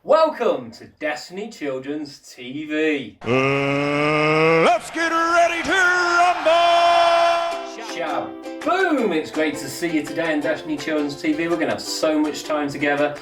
Welcome to Destiny Children's TV. Let's get ready to rumble! Shaboom! It's great to see you today on Destiny Children's TV. We're going to have so much time together.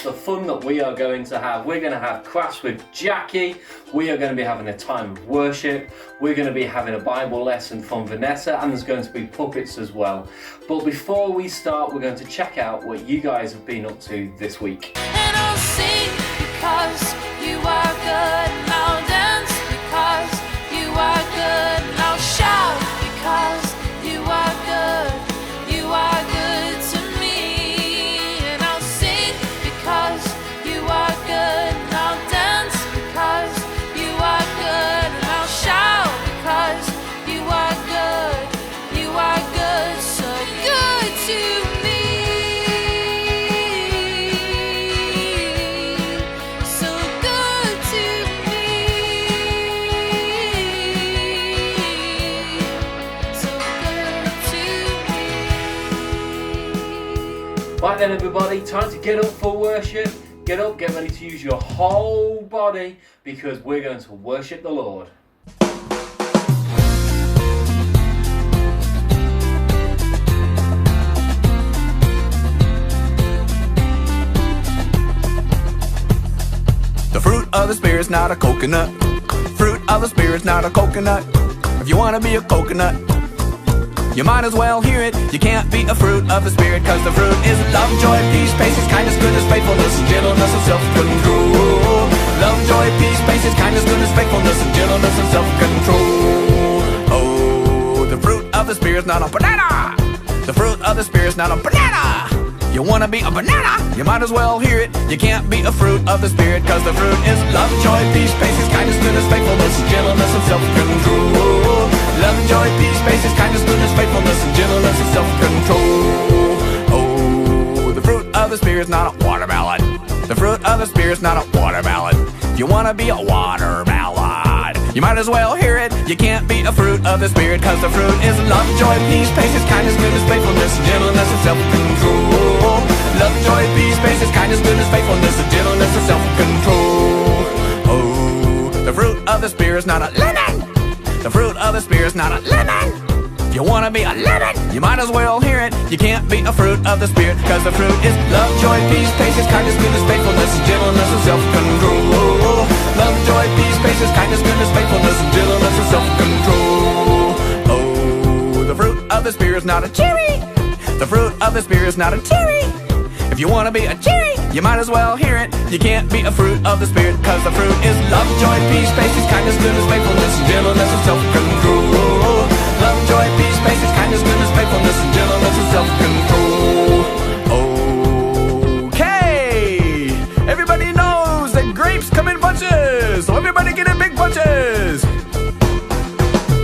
The fun that we are going to have. We're going to have crafts with Jackie. We are going to be having a time of worship. We're going to be having a Bible lesson from Vanessa, and there's going to be puppets as well. But before we start, we're going to check out what you guys have been up to this week. And I'll sing because you are good, and I'll dance because you are good, and I'll shout because you are good to me. And I'll sing because you are good, and I'll dance because you are good, and I'll shout because you are good, so good to me. So good to me. So good to me. Right then everybody, time to get up for worship. Get up, get ready to use your whole body because we're going to worship the Lord. The fruit of the Spirit's not a coconut. Fruit of the Spirit's not a coconut. If you want to be a coconut, you might as well hear it. You can't be a fruit of the Spirit, cause the fruit is love, joy, peace, patience, kindness, goodness, faithfulness, and gentleness, and self-control. Love, joy, peace, patience, kindness, goodness, faithfulness, and gentleness, and self-control. Oh, the fruit of the Spirit's not a banana. The fruit of the Spirit's not a banana. You wanna be a banana? You might as well hear it. You can't be a fruit of the Spirit, cause the fruit is love, joy, peace, patience, kindness, goodness, faithfulness, and gentleness, and self-control. Love, joy, peace, patience, kindness, goodness, faithfulness, and gentleness, and self-control. Oh, the fruit of the Spirit's not a watermelon. The fruit of the Spirit's not a watermelon. If you wanna be a watermelon, you might as well hear it. You can't be a fruit of the Spirit, cause the fruit is love, joy, peace, patience, kindness, goodness, faithfulness, and gentleness, and self-control. Love, joy, peace, patience, kindness, goodness, faithfulness, and gentleness, and self-control. Oh, the fruit of the Spirit's not a lemon. The fruit of the Spirit's not a lemon. If you wanna be a lemon, you might as well hear it. You can't be a fruit of the Spirit, cause the fruit is love, joy, peace, patience, kindness, goodness, faithfulness, and gentleness, and self-control. Love, joy, peace, patience, kindness, goodness, faithfulness, and gentleness, and self-control. Oh, the fruit of the Spirit's not a cherry. The fruit of the Spirit's not a cherry. If you wanna be a cherry, you might as well hear it. You can't be a fruit of the Spirit, cause the fruit is love, joy, peace, patience, kindness, goodness, faithfulness, and gentleness, and self-control. Love, joy, peace, patience, kindness, goodness, faithfulness, and gentleness, and self-control. Okay, everybody knows that grapes come in bunches, so everybody get in big bunches.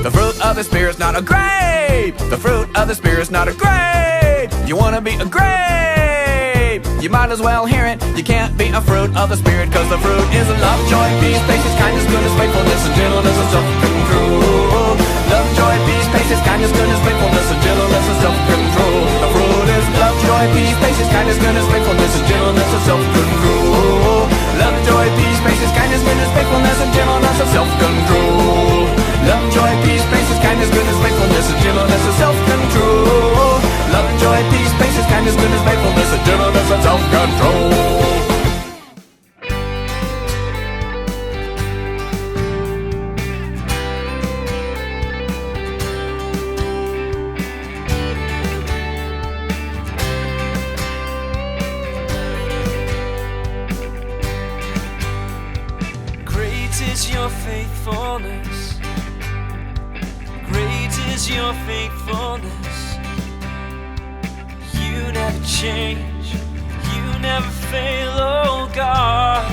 The fruit of the Spirit's not a grape. The fruit of the Spirit's not a grape. You wanna be a grape, you might as well hear it. You can't be a fruit of the Spirit, cause the fruit is love, joy, peace, patience, kindness, goodness, faithfulness, and gentleness, and self-control. Love, joy, peace, patience, kindness, goodness, faithfulness, and gentleness, and self-control. The fruit is love, joy, peace, patience, kindness, goodness, faithfulness, and gentleness, and self-control. Love, joy, peace, patience, kindness, goodness, faithfulness, and gentleness, and self-control. Love, joy, peace, patience, kindness, goodness, faithfulness, and gentleness, and self-control. Love, joy, peace, patience, kindness, goodness, faithfulness, and gentleness, and self-control. Great is your faithfulness. Great is your faithfulness. You never change. You never fail, oh God.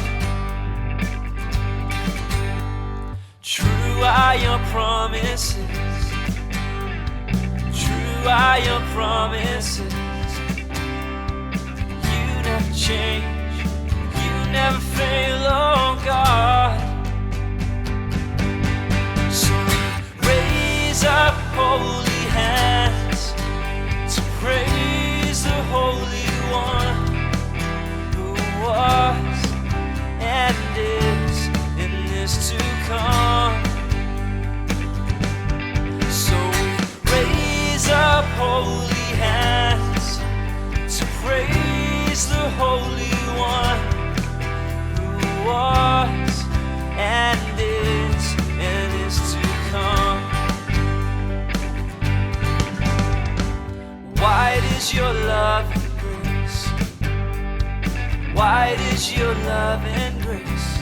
True are your promises. True are your promises. You never change. You never fail, oh God. So raise up holy hands to praise the Holy One who was Wide is your love and grace.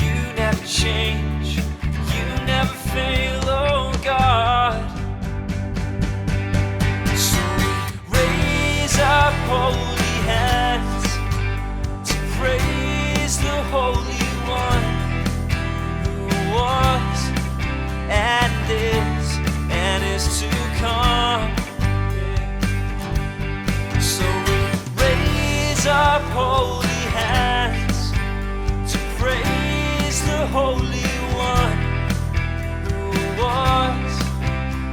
You never change, you never fail, oh God. So we raise up holy hands to praise the Holy One who was and is to come. So we raise up holy hands to praise the Holy One who was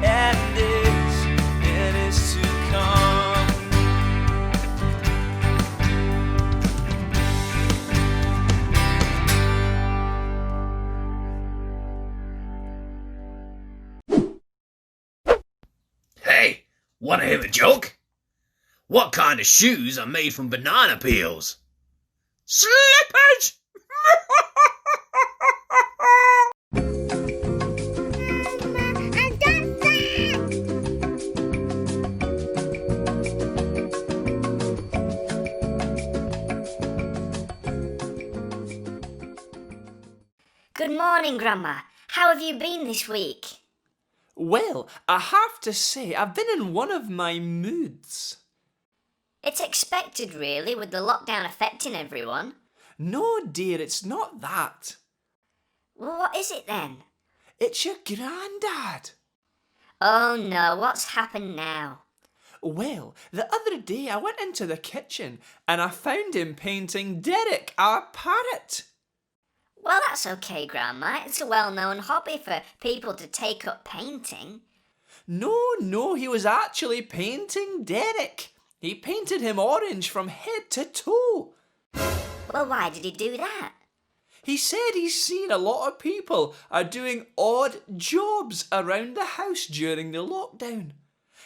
and is to come. Hey, wanna hear a joke? What kind of shoes are made from banana peels? Slippers! Good morning, Grandma. How have you been this week? Well, I have to say, I've been in one of my moods. It's expected, really, with the lockdown affecting everyone. No, dear, it's not that. Well, what is it then? It's your grandad. Oh no, what's happened now? Well, the other day I went into the kitchen and I found him painting Derek, our parrot. Well, that's okay, Grandma. It's a well-known hobby for people to take up painting. No, he was actually painting Derek. He painted him orange from head to toe. Well, why did he do that? He said he's seen a lot of people are doing odd jobs around the house during the lockdown.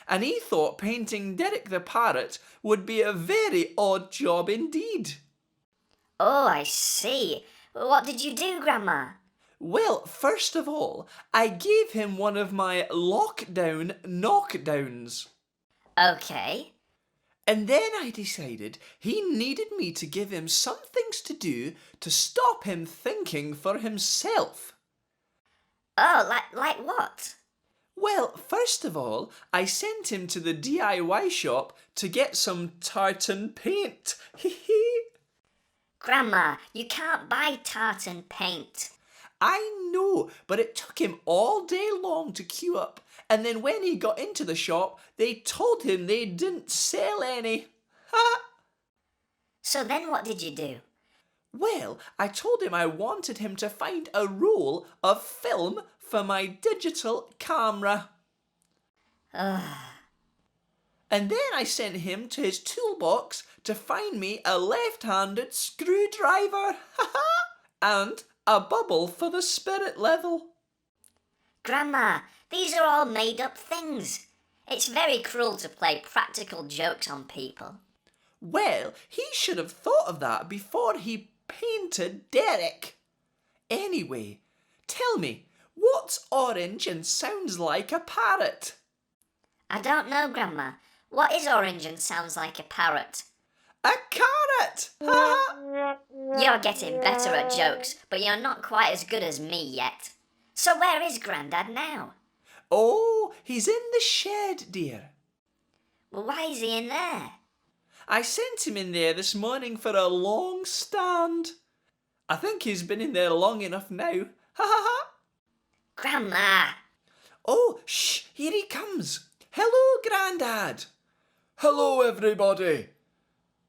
And he thought painting Derek the parrot would be a very odd job indeed. Oh, I see. What did you do, Grandma? Well, first of all, I gave him one of my lockdown knockdowns. Okay. And then I decided he needed me to give him some things to do to stop him thinking for himself. Oh, like what? Well, first of all, I sent him to the DIY shop to get some tartan paint. Grandma, you can't buy tartan paint. I know, but it took him all day long to queue up. And then when he got into the shop, they told him they didn't sell any. Ha! So then what did you do? Well, I told him I wanted him to find a roll of film for my digital camera. And then I sent him to his toolbox to find me a left-handed screwdriver. And a bubble for the spirit level. Grandma, these are all made-up things. It's very cruel to play practical jokes on people. Well, he should have thought of that before he painted Derek. Anyway, tell me, what's orange and sounds like a parrot? I don't know, Grandma. What is orange and sounds like a parrot? A carrot! You're getting better at jokes, but you're not quite as good as me yet. So where is Grandad now? Oh, he's in the shed, dear. Well, why is he in there? I sent him in there this morning for a long stand. I think he's been in there long enough now. Ha ha ha! Grandma! Oh, shh, here he comes. Hello, Grandad. Hello, everybody.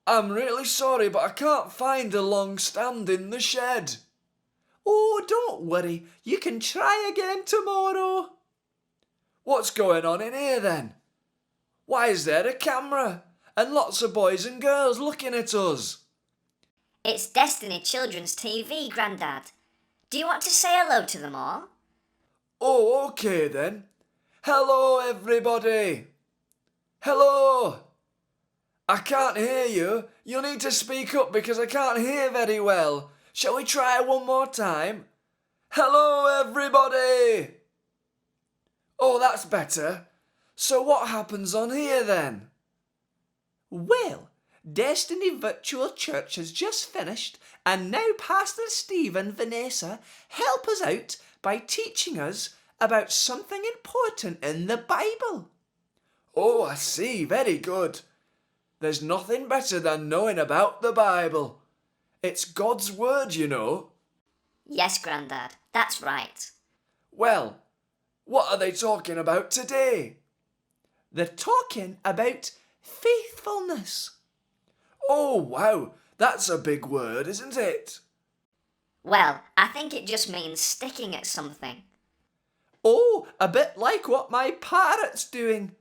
I'm really sorry, but I can't find a long stand in the shed. Oh, don't worry. You can try again tomorrow. What's going on in here then? Why is there a camera and lots of boys and girls looking at us? It's Destiny Children's TV, Grandad. Do you want to say hello to them all? Oh, okay then. Hello, everybody. Hello. I can't hear you. You'll need to speak up because I can't hear very well. Shall we try one more time? Hello, everybody. Oh, that's better. So what happens on here then? Well, Destiny Virtual Church has just finished, and now Pastor Steve and Vanessa help us out by teaching us about something important in the Bible. Oh, I see. Very good. There's nothing better than knowing about the Bible. It's God's word, you know. Yes, Grandad, that's right. Well, what are they talking about today? They're talking about faithfulness. Oh, wow. That's a big word, isn't it? Well, I think it just means sticking at something. Oh, a bit like what my parrot's doing.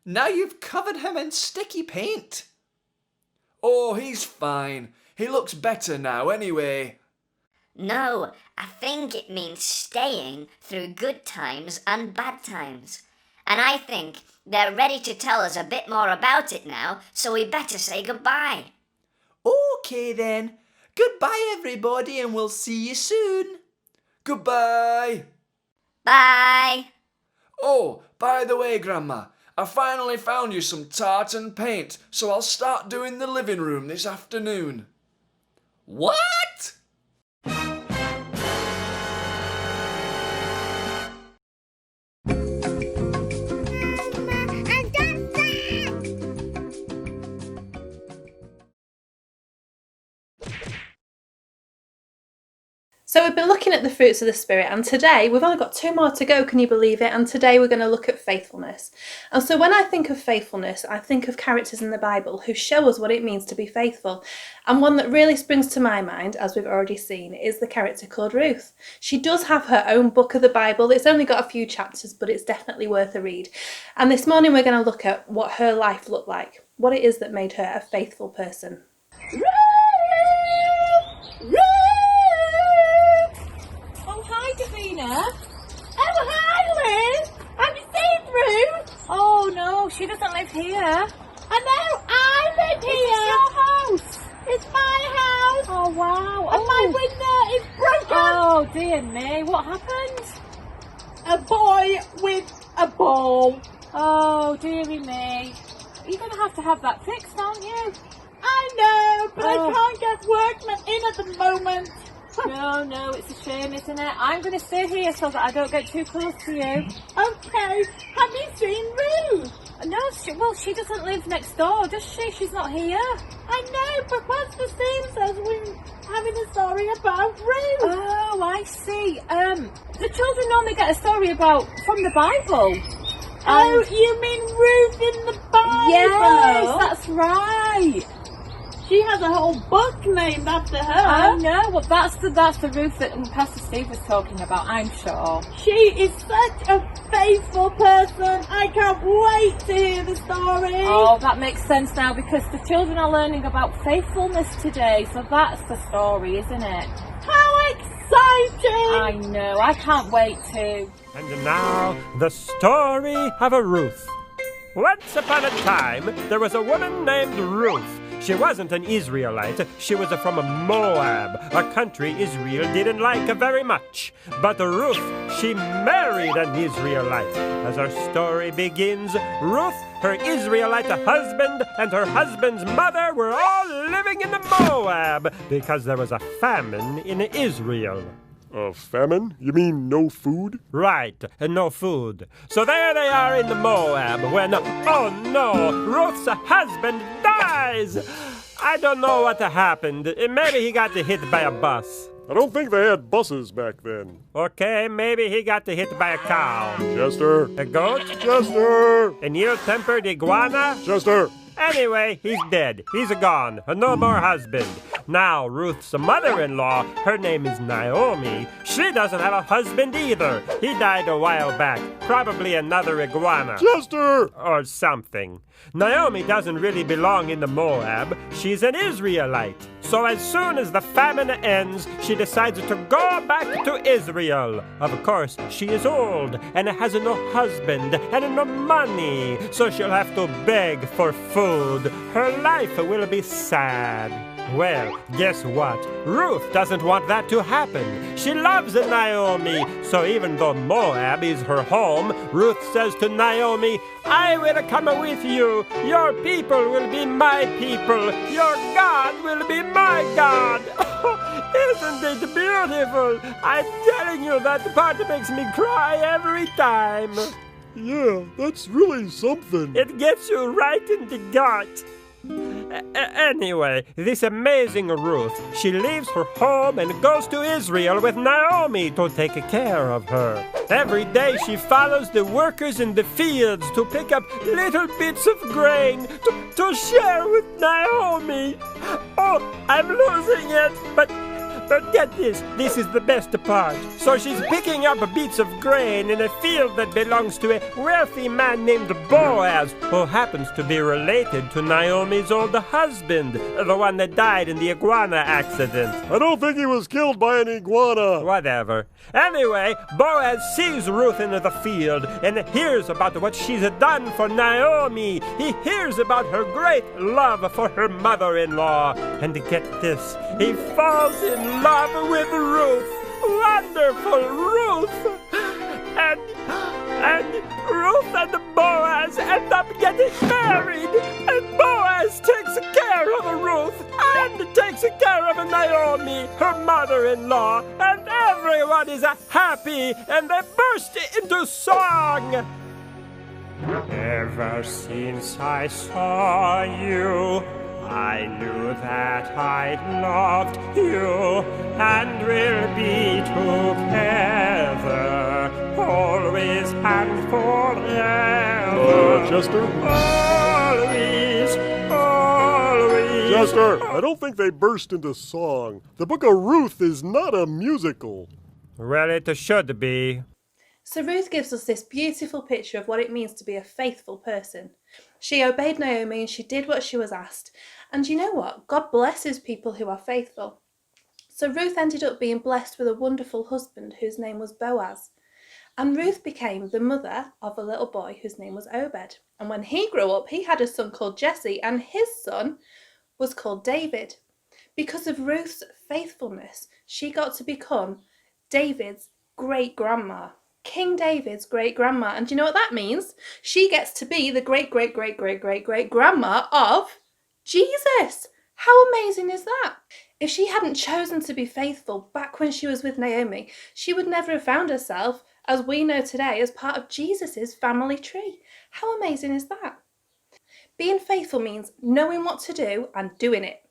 Now you've covered him in sticky paint. Oh, he's fine. He looks better now anyway. No, I think it means staying through good times and bad times. And I think they're ready to tell us a bit more about it now, so we better say goodbye. Okay then. Goodbye everybody, and we'll see you soon. Goodbye. Bye. Oh, by the way, Grandma, I finally found you some tartan paint, so I'll start doing the living room this afternoon. What? So we've been looking at the fruits of the Spirit, and today we've only got 2 more to go, can you believe it? And today we're going to look at faithfulness. And so when I think of faithfulness, I think of characters in the Bible who show us what it means to be faithful. And one that really springs to my mind, as we've already seen, is the character called Ruth. She does have her own book of the Bible. It's only got a few chapters, but it's definitely worth a read. And this morning we're going to look at what her life looked like, what it is that made her a faithful person. Oh, hi, Liz. Have you seen Ruth? Oh, no, she doesn't live here. I know, I live here. It's your house. It's my house. Oh, wow. And my window is broken. Oh, dear me. What happened? A boy with a ball. Oh, dearie me. You're going to have that fixed, aren't you? I know, but I can't get workmen in at the moment. No, it's a shame, isn't it? I'm going to stay here so that I don't get too close to you. Okay. Have you seen Ruth? No, she doesn't live next door, does she? She's not here. I know, but Pastor Steve says we're having a story about Ruth. Oh, I see. The children normally get a story from the Bible. Oh, you mean Ruth in the Bible? Yes, that's right. She has a whole book named after her. I know. Well, that's the Ruth that Pastor Steve was talking about, I'm sure. She is such a faithful person. I can't wait to hear the story. Oh, that makes sense now because the children are learning about faithfulness today. So that's the story, isn't it? How exciting! I know. I can't wait to. And now, the story of a Ruth. Once upon a time, there was a woman named Ruth. She wasn't an Israelite, she was from Moab, a country Israel didn't like very much. But Ruth, she married an Israelite. As our story begins, Ruth, her Israelite husband, and her husband's mother were all living in Moab because there was a famine in Israel. A famine? You mean no food? Right, no food. So there they are in the Moab when, oh no, Ruth's husband dies! I don't know what happened. Maybe he got hit by a bus. I don't think they had buses back then. Okay, maybe he got hit by a cow. Chester. A goat? Chester. An ill-tempered iguana? Chester. Anyway, he's dead. He's gone. No more husband. Now, Ruth's mother-in-law, her name is Naomi. She doesn't have a husband either. He died a while back. Probably another iguana. Chester! Or something. Naomi doesn't really belong in the Moab. She's an Israelite. So as soon as the famine ends, she decides to go back to Israel. Of course, she is old and has no husband and no money. So she'll have to beg for food. Her life will be sad. Well, guess what? Ruth doesn't want that to happen. She loves Naomi, so even though Moab is her home, Ruth says to Naomi, I will come with you. Your people will be my people. Your God will be my God. Isn't it beautiful? I'm telling you, that part makes me cry every time. Yeah, that's really something. It gets you right in the gut. Anyway, this amazing Ruth, she leaves her home and goes to Israel with Naomi to take care of her. Every day she follows the workers in the fields to pick up little bits of grain to share with Naomi. Oh, I'm losing it, but get this. This is the best part. So she's picking up bits of grain in a field that belongs to a wealthy man named Boaz, who happens to be related to Naomi's old husband, the one that died in the iguana accident. I don't think he was killed by an iguana. Whatever. Anyway, Boaz sees Ruth in the field and hears about what she's done for Naomi. He hears about her great love for her mother-in-law. And get this, he falls in love with Ruth. Wonderful Ruth. And Ruth and Boaz end up getting married. And Boaz takes care of Ruth and takes care of Naomi, her mother-in-law. And everyone is happy and they burst into song. Ever since I saw you, I knew that I loved you and will be together, always and forever. Chester? Always, always. Chester, I don't think they burst into song. The Book of Ruth is not a musical. Well, it should be. So Ruth gives us this beautiful picture of what it means to be a faithful person. She obeyed Naomi and she did what she was asked. And you know what? God blesses people who are faithful. So Ruth ended up being blessed with a wonderful husband whose name was Boaz. And Ruth became the mother of a little boy whose name was Obed. And when he grew up, he had a son called Jesse, and his son was called David. Because of Ruth's faithfulness, she got to become David's great-grandma. King David's great-grandma. And do you know what that means? She gets to be the great-great-great-great-great-great-grandma of Jesus. How amazing is that? If she hadn't chosen to be faithful back when she was with Naomi, she would never have found herself, as we know today, as part of Jesus's family tree. How amazing is that? Being faithful means knowing what to do and doing it,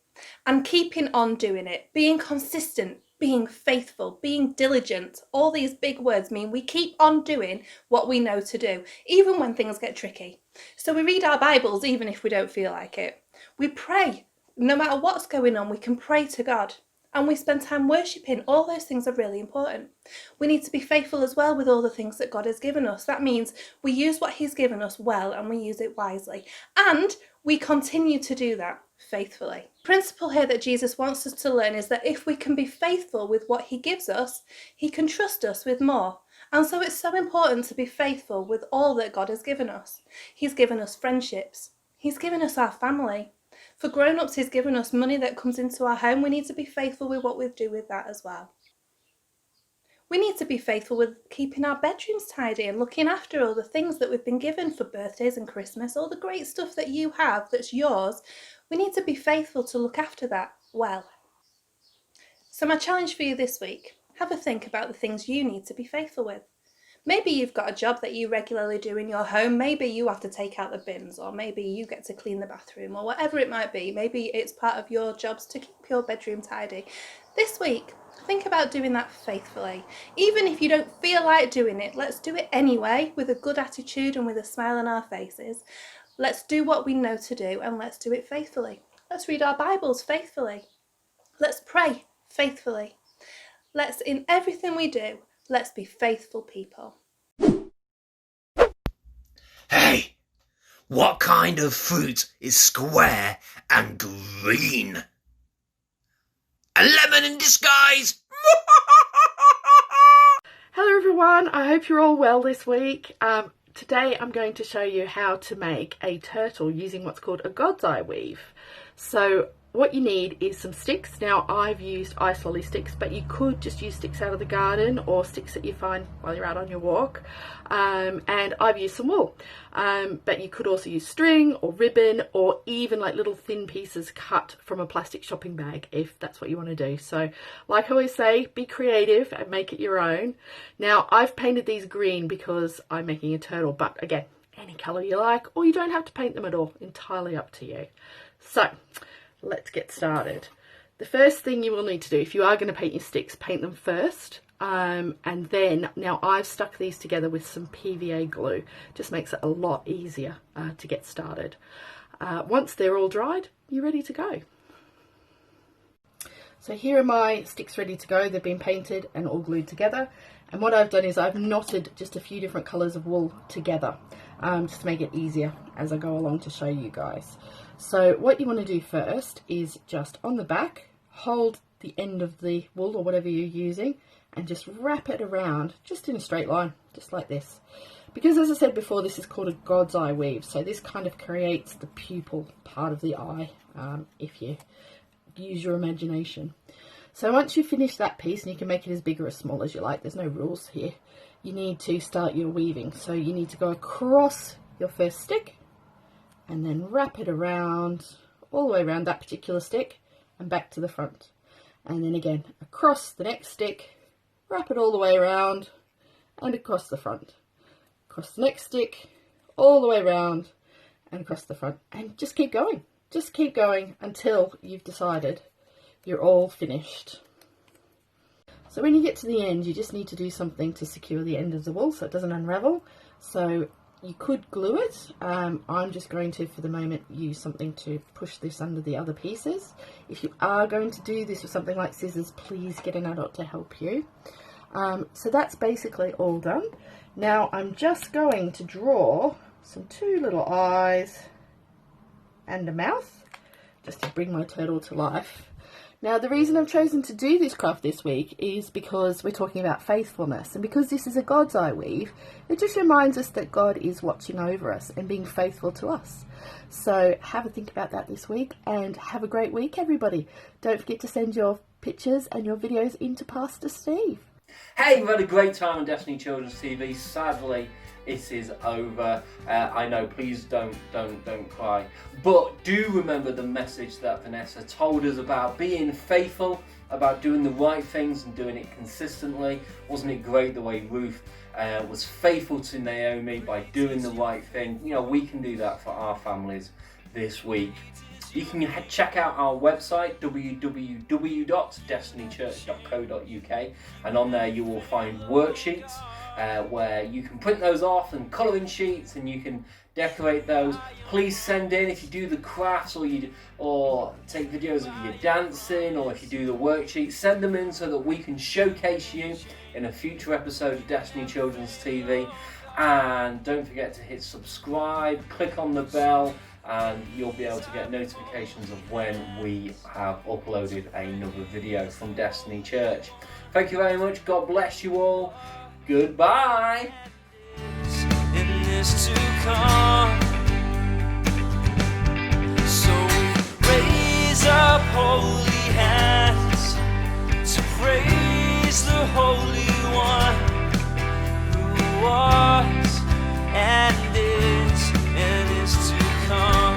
and keeping on doing it, being consistent, being faithful, being diligent. All these big words mean we keep on doing what we know to do, even when things get tricky. So we read our Bibles even if we don't feel like it. We pray. No matter what's going on, we can pray to God. And we spend time worshipping. All those things are really important. We need to be faithful as well with all the things that God has given us. That means we use what He's given us well and we use it wisely. And we continue to do that faithfully. The principle here that Jesus wants us to learn is that if we can be faithful with what He gives us, He can trust us with more. And so it's so important to be faithful with all that God has given us. He's given us friendships. He's given us our family. For grown-ups, He's given us money that comes into our home. We need to be faithful with what we do with that as well. We need to be faithful with keeping our bedrooms tidy and looking after all the things that we've been given for birthdays and Christmas, all the great stuff that you have that's yours. We need to be faithful to look after that well. So my challenge for you this week, have a think about the things you need to be faithful with. Maybe you've got a job that you regularly do in your home. Maybe you have to take out the bins, or maybe you get to clean the bathroom, or whatever it might be. Maybe it's part of your jobs to keep your bedroom tidy. This week, think about doing that faithfully. Even if you don't feel like doing it, let's do it anyway, with a good attitude and with a smile on our faces. Let's do what we know to do, and let's do it faithfully. Let's read our Bibles faithfully. Let's pray faithfully. Let's, in everything we do, let's be faithful people. Hey, what kind of fruit is square and green? A lemon in disguise! Hello everyone, I hope you're all well this week. Today I'm going to show you how to make a turtle using what's called a God's Eye weave. So what you need is some sticks. Now I've used ice lolly sticks, but you could just use sticks out of the garden or sticks that you find while you're out on your walk. And I've used some wool, but you could also use string or ribbon, or even like little thin pieces cut from a plastic shopping bag if that's what you want to do. So like I always say, be creative and make it your own. Now I've painted these green because I'm making a turtle, but again, any colour you like, or you don't have to paint them at all, entirely up to you. So let's get started. The first thing you will need to do, if you are going to paint your sticks, paint them first. And then, now I've stuck these together with some PVA glue. Just makes it a lot easier to get started. Once they're all dried, you're ready to go. So here are my sticks ready to go. They've been painted and all glued together. And what I've done is I've knotted just a few different colours of wool together, just to make it easier as I go along to show you guys. So what you want to do first is just on the back, hold the end of the wool or whatever you're using and just wrap it around just in a straight line, just like this. Because as I said before, this is called a God's eye weave. So this kind of creates the pupil part of the eye, if you use your imagination. So once you finish that piece, and you can make it as big or as small as you like, there's no rules here, you need to start your weaving. So you need to go across your first stick and then wrap it around, all the way around that particular stick and back to the front. And then again, across the next stick, wrap it all the way around and across the front. Across the next stick, all the way around and across the front. And just keep going. Just keep going until you've decided you're all finished. So when you get to the end, you just need to do something to secure the end of the wool so it doesn't unravel. So you could glue it. I'm just going to, for the moment, use something to push this under the other pieces. If you are going to do this with something like scissors, please get an adult to help you. So that's basically all done. Now I'm just going to draw two little eyes and a mouth, just to bring my turtle to life. Now, the reason I've chosen to do this craft this week is because we're talking about faithfulness, and because this is a God's eye weave, it just reminds us that God is watching over us and being faithful to us. So have a think about that this week, and have a great week, everybody. Don't forget to send your pictures and your videos into Pastor Steve. Hey, we've had a great time on Destiny Children's TV. Sadly, it is over. I know, please don't cry. But do remember the message that Vanessa told us about being faithful, about doing the right things and doing it consistently. Wasn't it great the way Ruth was faithful to Naomi by doing the right thing? You know, we can do that for our families this week. You can check out our website, www.destinychurch.co.uk, and on there you will find worksheets where you can print those off, and colouring sheets, and you can decorate those. Please send in if you do the crafts or take videos of your dancing, or if you do the worksheets, send them in so that we can showcase you in a future episode of Destiny Children's TV. And don't forget to hit subscribe, click on the bell, and you'll be able to get notifications of when we have uploaded another video from Destiny Church. Thank you very much. God bless you all. Goodbye. In this to come, so we raise up holy hands to praise the Holy One who was and is to come.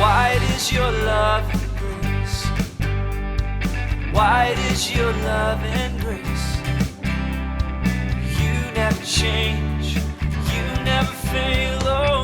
Wide is your love and grace, wide is your love and grace. You never change, you never fail, oh